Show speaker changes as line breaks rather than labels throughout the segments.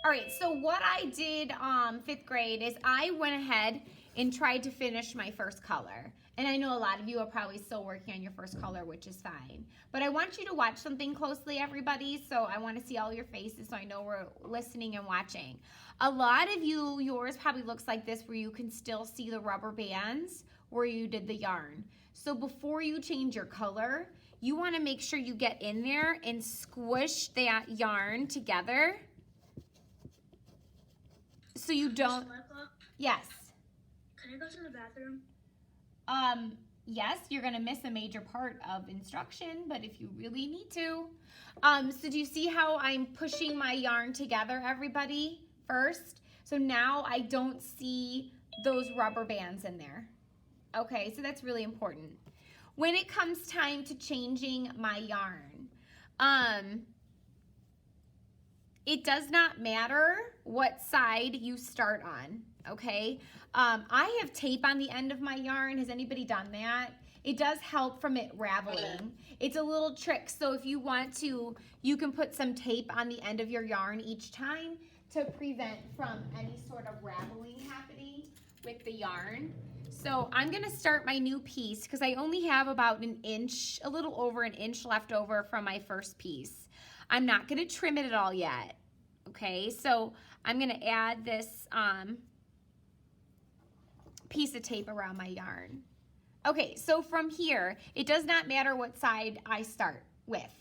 All right, so what I did 5th grade is I went ahead and tried to finish my first color. And I know a lot of you are probably still working on your first color, which is fine. But I want you to watch something closely, everybody. So I want to see all your faces so I know we're listening and watching. A lot of you, yours probably looks like this, where you can still see the rubber bands where you did the yarn. So before you change your color, you want to make sure you get in there and squish that yarn together. So you don't. Yes.
Can I go to the bathroom?
Yes, you're gonna miss a major part of instruction, but if you really need to. So do you see how I'm pushing my yarn together, everybody, first? So now I don't see those rubber bands in there. Okay, so that's really important. When it comes time to changing my yarn, it does not matter what side you start on, okay? I have tape on the end of my yarn. Has anybody done that? It does help from it raveling. It's a little trick, so if you want to, you can put some tape on the end of your yarn each time to prevent from any sort of raveling happening with the yarn. So I'm gonna start my new piece because I only have about an inch, a little over an inch left over from my first piece. I'm not gonna trim it at all yet. Okay, so I'm gonna add this piece of tape around my yarn. Okay, so from here, it does not matter what side I start with.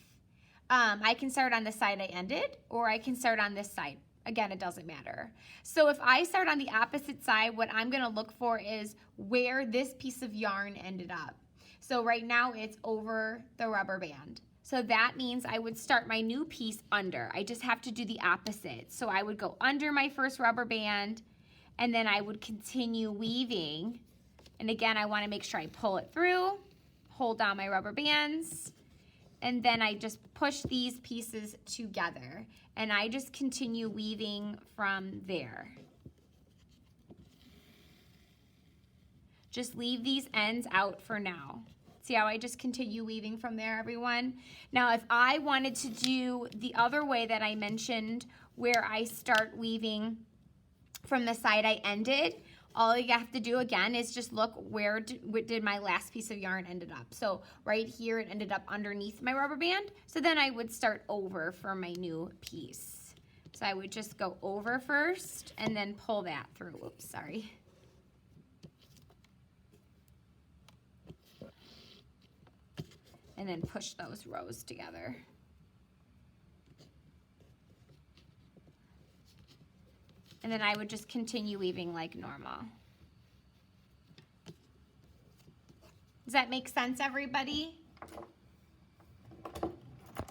I can start on the side I ended, or I can start on this side. Again, it doesn't matter. So if I start on the opposite side, what I'm gonna look for is where this piece of yarn ended up. So right now it's over the rubber band. So that means I would start my new piece under. I just have to do the opposite. So I would go under my first rubber band, and then I would continue weaving. And again, I wanna make sure I pull it through, hold down my rubber bands, and then I just push these pieces together. And I just continue weaving from there. Just leave these ends out for now. See how I just continue weaving from there, everyone? Now, if I wanted to do the other way that I mentioned, where I start weaving from the side I ended, all you have to do again is just look where did my last piece of yarn ended up. So right here, it ended up underneath my rubber band. So then I would start over for my new piece. So I would just go over first and then pull that through. Oops, sorry. And then push those rows together. And then I would just continue weaving like normal. Does that make sense, everybody?